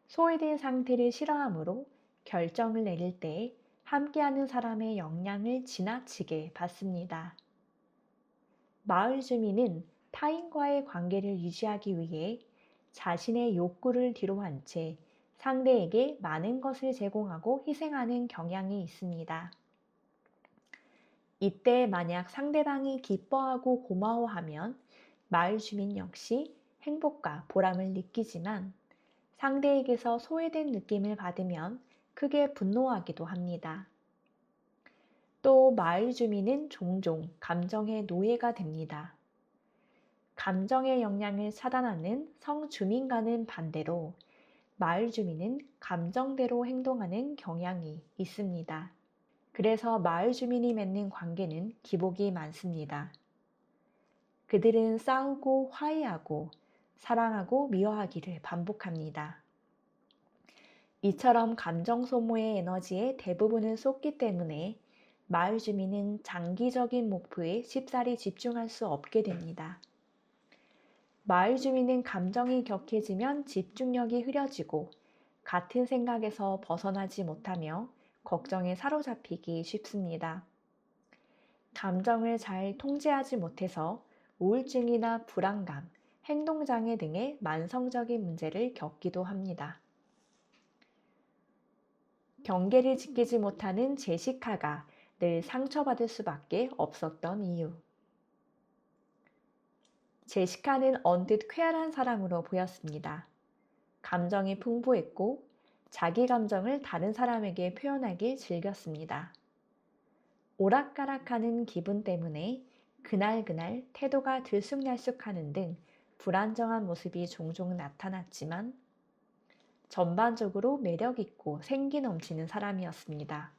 소외된 상태를 싫어하므로 결정을 내릴 때 함께하는 사람의 영향을 지나치게 받습니다. 마을 주민은 타인과의 관계를 유지하기 위해 자신의 욕구를 뒤로한 채 상대에게 많은 것을 제공하고 희생하는 경향이 있습니다. 이때 만약 상대방이 기뻐하고 고마워하면 마을 주민 역시 행복과 보람을 느끼지만, 상대에게서 소외된 느낌을 받으면 크게 분노하기도 합니다. 또 마을 주민은 종종 감정의 노예가 됩니다. 감정의 영향을 차단하는 성주민과는 반대로 마을 주민은 감정대로 행동하는 경향이 있습니다. 그래서 마을 주민이 맺는 관계는 기복이 많습니다. 그들은 싸우고 화해하고 사랑하고 미워하기를 반복합니다. 이처럼 감정 소모의 에너지의 대부분을 쏟기 때문에 마을 주민은 장기적인 목표에 쉽사리 집중할 수 없게 됩니다. 마을 주민은 감정이 격해지면 집중력이 흐려지고 같은 생각에서 벗어나지 못하며 걱정에 사로잡히기 쉽습니다. 감정을 잘 통제하지 못해서 우울증이나 불안감, 행동장애 등의 만성적인 문제를 겪기도 합니다. 경계를 지키지 못하는 제시카가 늘 상처받을 수밖에 없었던 이유. 제시카는 언뜻 쾌활한 사람으로 보였습니다. 감정이 풍부했고 자기 감정을 다른 사람에게 표현하길 즐겼습니다. 오락가락하는 기분 때문에 그날 태도가 들쑥날쑥하는 등 불안정한 모습이 종종 나타났지만 전반적으로 매력있고 생기 넘치는 사람이었습니다.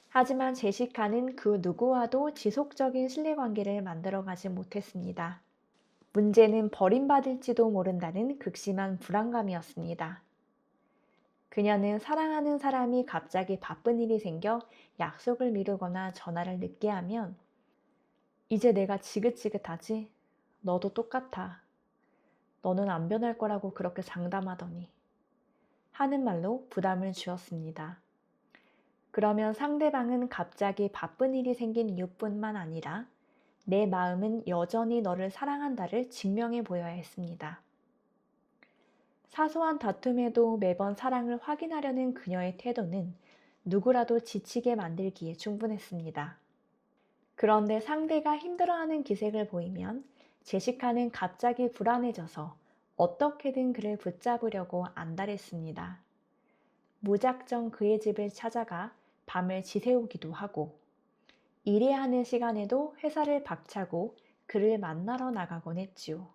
하지만 제시카는 그 누구와도 지속적인 신뢰관계를 만들어가지 못했습니다. 문제는 버림받을지도 모른다는 극심한 불안감이었습니다. 그녀는 사랑하는 사람이 갑자기 바쁜 일이 생겨 약속을 미루거나 전화를 늦게 하면 이제 내가 지긋지긋하지? 너도 똑같아. 너는 안 변할 거라고 그렇게 장담하더니 하는 말로 부담을 주었습니다. 그러면 상대방은 갑자기 바쁜 일이 생긴 이유뿐만 아니라 내 마음은 여전히 너를 사랑한다를 증명해 보여야 했습니다. 사소한 다툼에도 매번 사랑을 확인하려는 그녀의 태도는 누구라도 지치게 만들기에 충분했습니다. 그런데 상대가 힘들어하는 기색을 보이면 제시카는 갑자기 불안해져서 어떻게든 그를 붙잡으려고 안달했습니다. 무작정 그의 집을 찾아가 밤을 지새우기도 하고 일해야 하는 시간에도 회사를 박차고 그를 만나러 나가곤 했지요.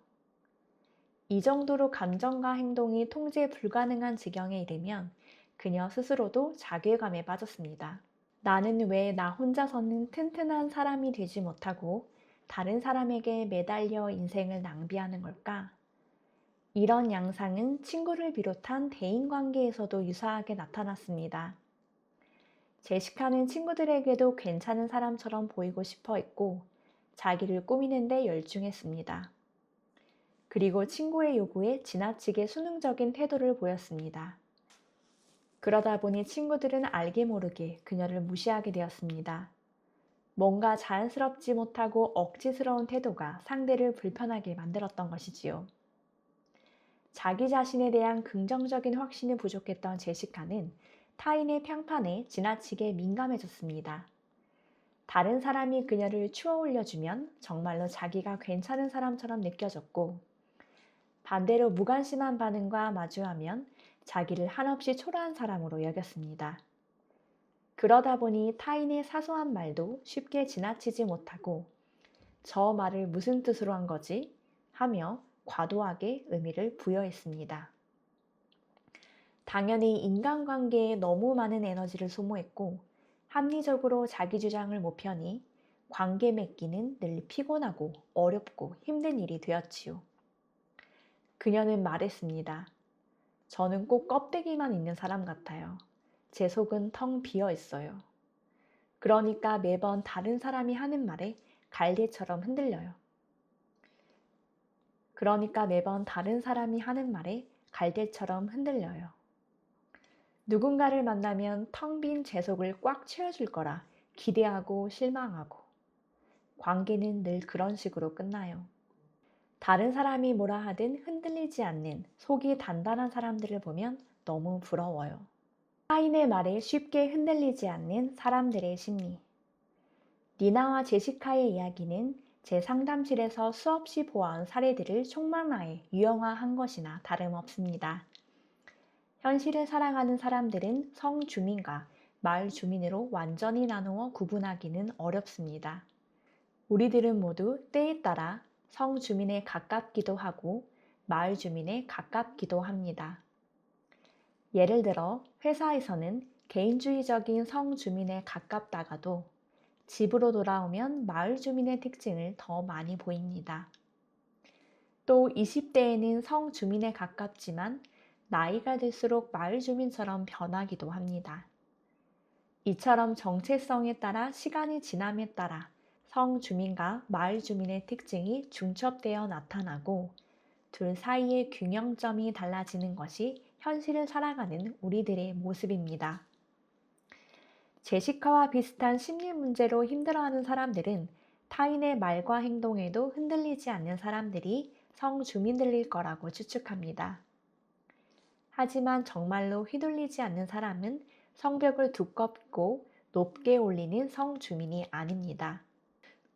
이 정도로 감정과 행동이 통제 불가능한 지경에 이르면 그녀 스스로도 자괴감에 빠졌습니다. 나는 왜 나 혼자서는 튼튼한 사람이 되지 못하고 다른 사람에게 매달려 인생을 낭비하는 걸까? 이런 양상은 친구를 비롯한 대인관계에서도 유사하게 나타났습니다. 제시카는 친구들에게도 괜찮은 사람처럼 보이고 싶어 했고 자기를 꾸미는 데 열중했습니다. 그리고 친구의 요구에 지나치게 순응적인 태도를 보였습니다. 그러다 보니 친구들은 알게 모르게 그녀를 무시하게 되었습니다. 뭔가 자연스럽지 못하고 억지스러운 태도가 상대를 불편하게 만들었던 것이지요. 자기 자신에 대한 긍정적인 확신이 부족했던 제시카는 타인의 평판에 지나치게 민감해졌습니다. 다른 사람이 그녀를 추워 올려주면 정말로 자기가 괜찮은 사람처럼 느껴졌고 반대로 무관심한 반응과 마주하면 자기를 한없이 초라한 사람으로 여겼습니다. 그러다 보니 타인의 사소한 말도 쉽게 지나치지 못하고 저 말을 무슨 뜻으로 한 거지? 하며 과도하게 의미를 부여했습니다. 당연히 인간관계에 너무 많은 에너지를 소모했고 합리적으로 자기 주장을 못 펴니 관계 맺기는 늘 피곤하고 어렵고 힘든 일이 되었지요. 그녀는 말했습니다. 저는 꼭 껍데기만 있는 사람 같아요. 제 속은 텅 비어 있어요. 그러니까 매번 다른 사람이 하는 말에 갈대처럼 흔들려요. 누군가를 만나면 텅 빈 제 속을 꽉 채워줄 거라 기대하고 실망하고 관계는 늘 그런 식으로 끝나요. 다른 사람이 뭐라 하든 흔들리지 않는 속이 단단한 사람들을 보면 너무 부러워요. 타인의 말에 쉽게 흔들리지 않는 사람들의 심리. 니나와 제시카의 이야기는 제 상담실에서 수없이 보아온 사례들을 총망라해 유형화한 것이나 다름없습니다. 현실을 살아가는 사람들은 성 주민과 마을 주민으로 완전히 나누어 구분하기는 어렵습니다. 우리들은 모두 때에 따라 성 주민에 가깝기도 하고 마을 주민에 가깝기도 합니다. 예를 들어 회사에서는 개인주의적인 성 주민에 가깝다가도 집으로 돌아오면 마을 주민의 특징을 더 많이 보입니다. 또 20대에는 성 주민에 가깝지만 나이가 들수록 마을 주민처럼 변하기도 합니다. 이처럼 정체성에 따라 시간이 지남에 따라 성 주민과 마을 주민의 특징이 중첩되어 나타나고 둘 사이의 균형점이 달라지는 것이 현실을 살아가는 우리들의 모습입니다. 제시카와 비슷한 심리 문제로 힘들어하는 사람들은 타인의 말과 행동에도 흔들리지 않는 사람들이 성 주민들일 거라고 추측합니다. 하지만 정말로 휘둘리지 않는 사람은 성벽을 두껍고 높게 올리는 성 주민이 아닙니다.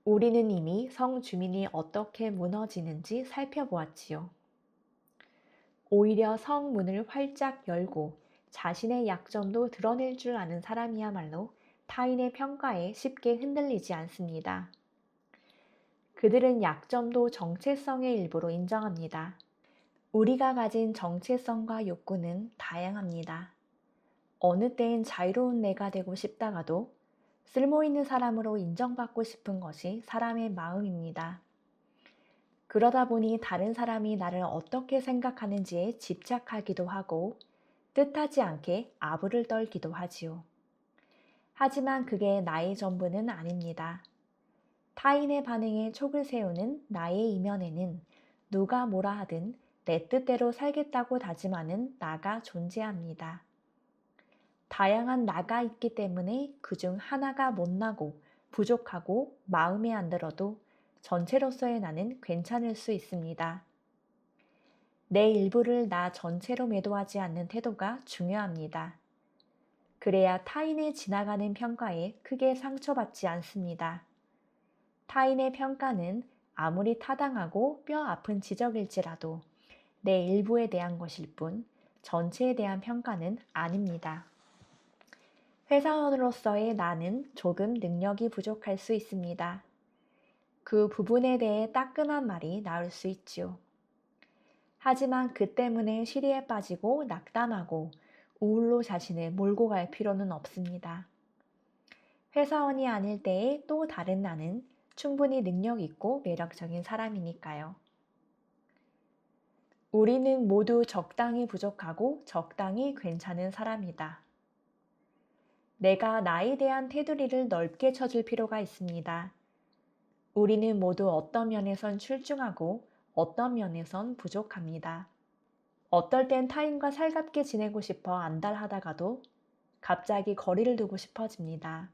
우리는 이미 성 주민이 어떻게 무너지는지 살펴보았지요. 오히려 성 문을 활짝 열고 자신의 약점도 드러낼 줄 아는 사람이야말로 타인의 평가에 쉽게 흔들리지 않습니다. 그들은 약점도 정체성의 일부로 인정합니다. 우리가 가진 정체성과 욕구는 다양합니다. 어느 때엔 자유로운 내가 되고 싶다가도 쓸모있는 사람으로 인정받고 싶은 것이 사람의 마음입니다. 그러다 보니 다른 사람이 나를 어떻게 생각하는지에 집착하기도 하고 뜻하지 않게 아부를 떨기도 하지요. 하지만 그게 나의 전부는 아닙니다. 타인의 반응에 촉을 세우는 나의 이면에는 누가 뭐라 하든 내 뜻대로 살겠다고 다짐하는 나가 존재합니다. 다양한 나가 있기 때문에 그중 하나가 못나고 부족하고 마음에 안 들어도 전체로서의 나는 괜찮을 수 있습니다. 내 일부를 나 전체로 매도하지 않는 태도가 중요합니다. 그래야 타인의 지나가는 평가에 크게 상처받지 않습니다. 타인의 평가는 아무리 타당하고 뼈 아픈 지적일지라도 내 일부에 대한 것일 뿐 전체에 대한 평가는 아닙니다. 회사원으로서의 나는 조금 능력이 부족할 수 있습니다. 그 부분에 대해 따끔한 말이 나올 수 있지요. 하지만 그 때문에 시리에 빠지고 낙담하고 우울로 자신을 몰고 갈 필요는 없습니다. 회사원이 아닐 때의 또 다른 나는 충분히 능력 있고 매력적인 사람이니까요. 우리는 모두 적당히 부족하고 적당히 괜찮은 사람이다. 내가 나에 대한 테두리를 넓게 쳐줄 필요가 있습니다. 우리는 모두 어떤 면에선 출중하고 어떤 면에선 부족합니다. 어떨 땐 타인과 살갑게 지내고 싶어 안달하다가도 갑자기 거리를 두고 싶어집니다.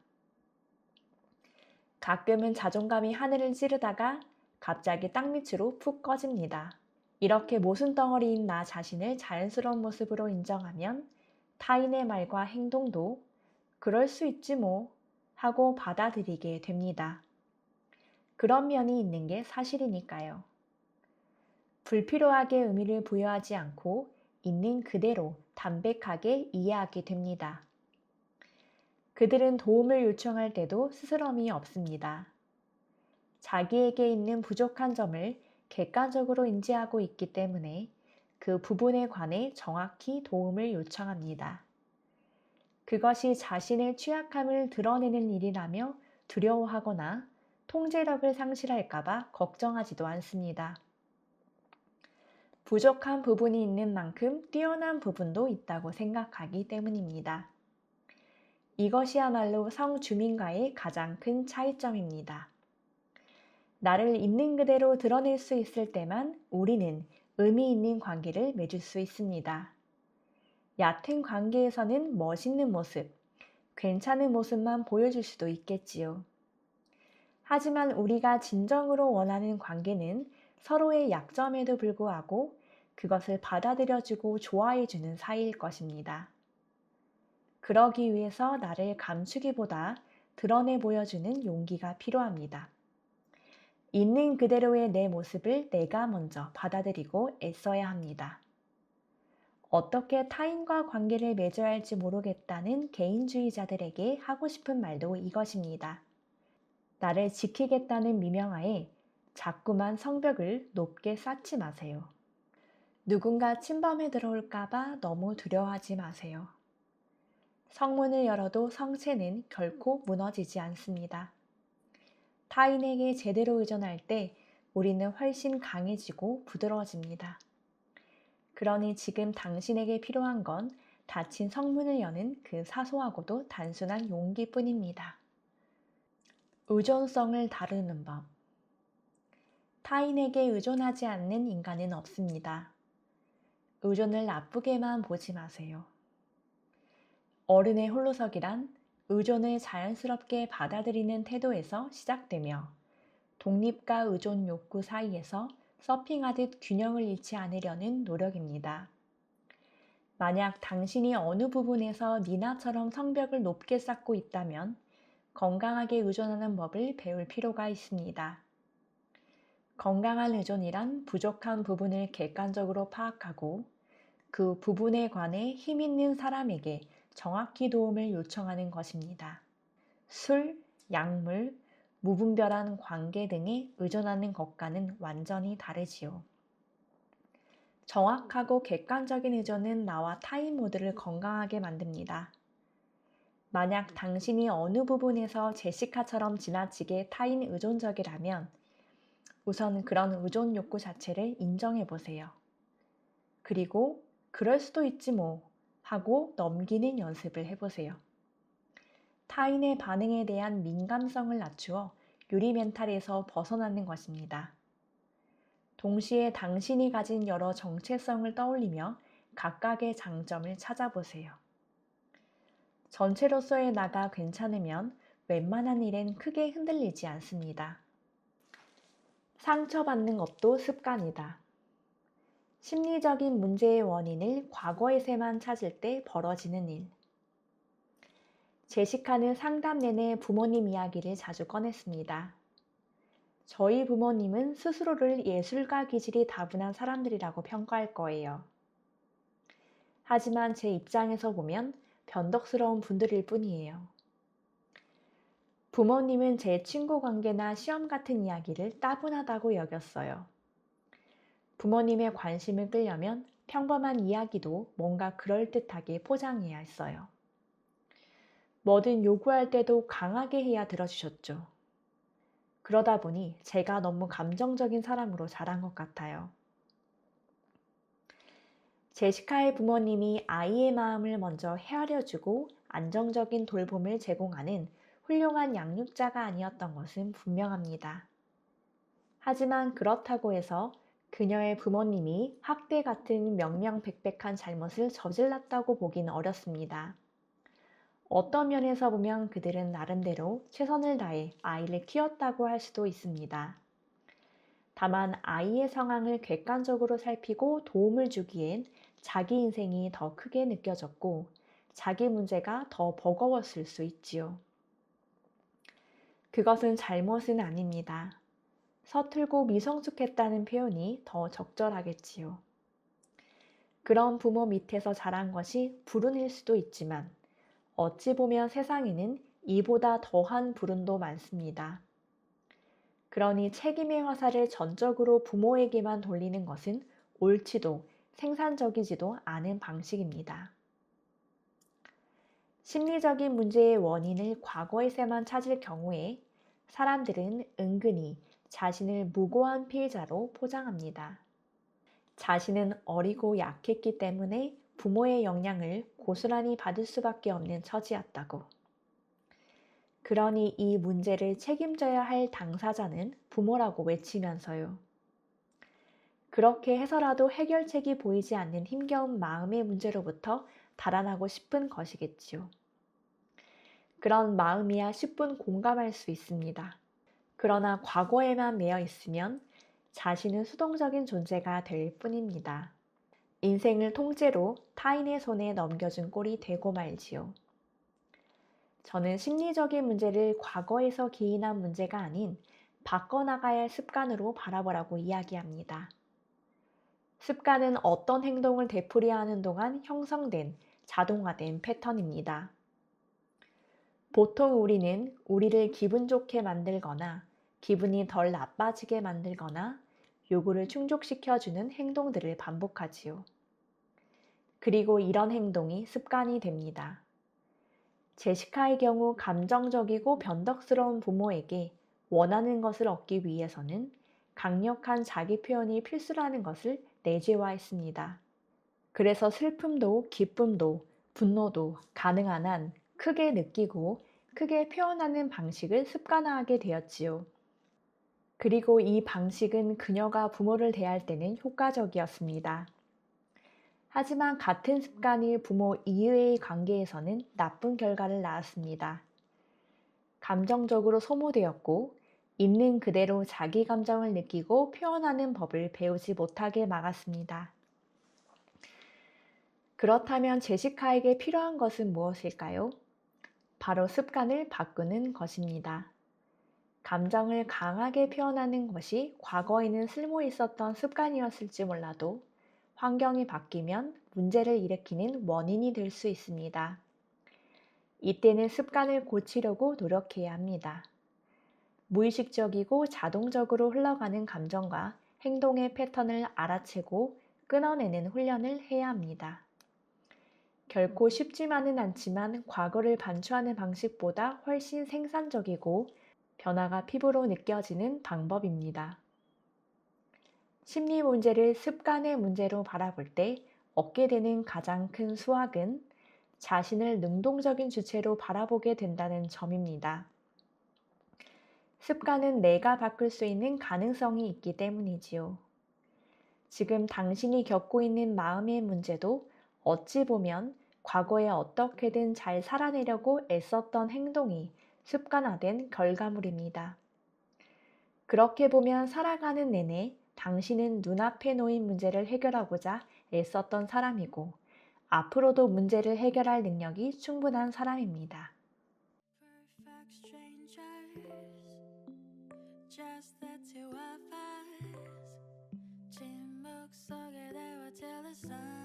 가끔은 자존감이 하늘을 찌르다가 갑자기 땅밑으로 푹 꺼집니다. 이렇게 모순덩어리인 나 자신을 자연스러운 모습으로 인정하면 타인의 말과 행동도 그럴 수 있지 뭐 하고 받아들이게 됩니다. 그런 면이 있는 게 사실이니까요. 불필요하게 의미를 부여하지 않고 있는 그대로 담백하게 이해하게 됩니다. 그들은 도움을 요청할 때도 스스럼이 없습니다. 자기에게 있는 부족한 점을 객관적으로 인지하고 있기 때문에 그 부분에 관해 정확히 도움을 요청합니다. 그것이 자신의 취약함을 드러내는 일이라며 두려워하거나 통제력을 상실할까봐 걱정하지도 않습니다. 부족한 부분이 있는 만큼 뛰어난 부분도 있다고 생각하기 때문입니다. 이것이야말로 성주민과의 가장 큰 차이점입니다. 나를 있는 그대로 드러낼 수 있을 때만 우리는 의미 있는 관계를 맺을 수 있습니다. 얕은 관계에서는 멋있는 모습, 괜찮은 모습만 보여줄 수도 있겠지요. 하지만 우리가 진정으로 원하는 관계는 서로의 약점에도 불구하고 그것을 받아들여주고 좋아해주는 사이일 것입니다. 그러기 위해서 나를 감추기보다 드러내 보여주는 용기가 필요합니다. 있는 그대로의 내 모습을 내가 먼저 받아들이고 애써야 합니다. 어떻게 타인과 관계를 맺어야 할지 모르겠다는 개인주의자들에게 하고 싶은 말도 이것입니다. 나를 지키겠다는 미명하에 자꾸만 성벽을 높게 쌓지 마세요. 누군가 침범해 들어올까봐 너무 두려워하지 마세요. 성문을 열어도 성체는 결코 무너지지 않습니다. 타인에게 제대로 의존할 때 우리는 훨씬 강해지고 부드러워집니다. 그러니 지금 당신에게 필요한 건 닫힌 성문을 여는 그 사소하고도 단순한 용기뿐입니다. 의존성을 다루는 법. 타인에게 의존하지 않는 인간은 없습니다. 의존을 나쁘게만 보지 마세요. 어른의 홀로서기란 의존을 자연스럽게 받아들이는 태도에서 시작되며 독립과 의존 욕구 사이에서 서핑하듯 균형을 잃지 않으려는 노력입니다. 만약 당신이 어느 부분에서 니나처럼 성벽을 높게 쌓고 있다면 건강하게 의존하는 법을 배울 필요가 있습니다. 건강한 의존이란 부족한 부분을 객관적으로 파악하고 그 부분에 관해 힘 있는 사람에게 정확히 도움을 요청하는 것입니다. 술, 약물, 무분별한 관계 등에 의존하는 것과는 완전히 다르지요. 정확하고 객관적인 의존은 나와 타인 모두를 건강하게 만듭니다. 만약 당신이 어느 부분에서 제시카처럼 지나치게 타인 의존적이라면 우선 그런 의존 욕구 자체를 인정해 보세요. 그리고 그럴 수도 있지 뭐 하고 넘기는 연습을 해보세요. 타인의 반응에 대한 민감성을 낮추어 유리 멘탈에서 벗어나는 것입니다. 동시에 당신이 가진 여러 정체성을 떠올리며 각각의 장점을 찾아보세요. 전체로서의 나가 괜찮으면 웬만한 일엔 크게 흔들리지 않습니다. 상처받는 것도 습관이다. 심리적인 문제의 원인을 과거에서만 찾을 때 벌어지는 일. 제시카는 상담 내내 부모님 이야기를 자주 꺼냈습니다. 저희 부모님은 스스로를 예술가 기질이 다분한 사람들이라고 평가할 거예요. 하지만 제 입장에서 보면 변덕스러운 분들일 뿐이에요. 부모님은 제 친구 관계나 시험 같은 이야기를 따분하다고 여겼어요. 부모님의 관심을 끌려면 평범한 이야기도 뭔가 그럴듯하게 포장해야 했어요. 뭐든 요구할 때도 강하게 해야 들어주셨죠. 그러다 보니 제가 너무 감정적인 사람으로 자란 것 같아요. 제시카의 부모님이 아이의 마음을 먼저 헤아려주고 안정적인 돌봄을 제공하는 훌륭한 양육자가 아니었던 것은 분명합니다. 하지만 그렇다고 해서 그녀의 부모님이 학대 같은 명명백백한 잘못을 저질렀다고 보기는 어렵습니다. 어떤 면에서 보면 그들은 나름대로 최선을 다해 아이를 키웠다고 할 수도 있습니다. 다만 아이의 상황을 객관적으로 살피고 도움을 주기엔 자기 인생이 더 크게 느껴졌고 자기 문제가 더 버거웠을 수 있지요. 그것은 잘못은 아닙니다. 서툴고 미성숙했다는 표현이 더 적절하겠지요. 그런 부모 밑에서 자란 것이 불운일 수도 있지만 어찌 보면 세상에는 이보다 더한 불운도 많습니다. 그러니 책임의 화살을 전적으로 부모에게만 돌리는 것은 옳지도 생산적이지도 않은 방식입니다. 심리적인 문제의 원인을 과거에서만 찾을 경우에 사람들은 은근히 자신을 무고한 피해자로 포장합니다. 자신은 어리고 약했기 때문에 부모의 영향을 고스란히 받을 수밖에 없는 처지였다고. 그러니 이 문제를 책임져야 할 당사자는 부모라고 외치면서요. 그렇게 해서라도 해결책이 보이지 않는 힘겨운 마음의 문제로부터 달아나고 싶은 것이겠지요. 그런 마음이야 10분 공감할 수 있습니다. 그러나 과거에만 매여 있으면 자신은 수동적인 존재가 될 뿐입니다. 인생을 통째로 타인의 손에 넘겨준 꼴이 되고 말지요. 저는 심리적인 문제를 과거에서 기인한 문제가 아닌 바꿔나가야 할 습관으로 바라보라고 이야기합니다. 습관은 어떤 행동을 되풀이하는 동안 형성된 자동화된 패턴입니다. 보통 우리는 우리를 기분 좋게 만들거나 기분이 덜 나빠지게 만들거나 요구를 충족시켜주는 행동들을 반복하지요. 그리고 이런 행동이 습관이 됩니다. 제시카의 경우 감정적이고 변덕스러운 부모에게 원하는 것을 얻기 위해서는 강력한 자기 표현이 필수라는 것을 내재화했습니다. 그래서 슬픔도 기쁨도 분노도 가능한 한 크게 느끼고 크게 표현하는 방식을 습관화하게 되었지요. 그리고 이 방식은 그녀가 부모를 대할 때는 효과적이었습니다. 하지만 같은 습관이 부모 이외의 관계에서는 나쁜 결과를 낳았습니다. 감정적으로 소모되었고 있는 그대로 자기 감정을 느끼고 표현하는 법을 배우지 못하게 막았습니다. 그렇다면 제시카에게 필요한 것은 무엇일까요? 바로 습관을 바꾸는 것입니다. 감정을 강하게 표현하는 것이 과거에는 쓸모 있었던 습관이었을지 몰라도 환경이 바뀌면 문제를 일으키는 원인이 될 수 있습니다. 이때는 습관을 고치려고 노력해야 합니다. 무의식적이고 자동적으로 흘러가는 감정과 행동의 패턴을 알아채고 끊어내는 훈련을 해야 합니다. 결코 쉽지만은 않지만 과거를 반추하는 방식보다 훨씬 생산적이고 변화가 피부로 느껴지는 방법입니다. 심리 문제를 습관의 문제로 바라볼 때 얻게 되는 가장 큰 수확은 자신을 능동적인 주체로 바라보게 된다는 점입니다. 습관은 내가 바꿀 수 있는 가능성이 있기 때문이지요. 지금 당신이 겪고 있는 마음의 문제도 어찌 보면 과거에 어떻게든 잘 살아내려고 애썼던 행동이 습관화된 결과물입니다. 그렇게 보면 살아가는 내내 당신은 눈앞에 놓인 문제를 해결하고자 애썼던 사람이고 앞으로도 문제를 해결할 능력이 충분한 사람입니다. Perfect strangers, just the two of us. 침묵 속에 대화 till the sun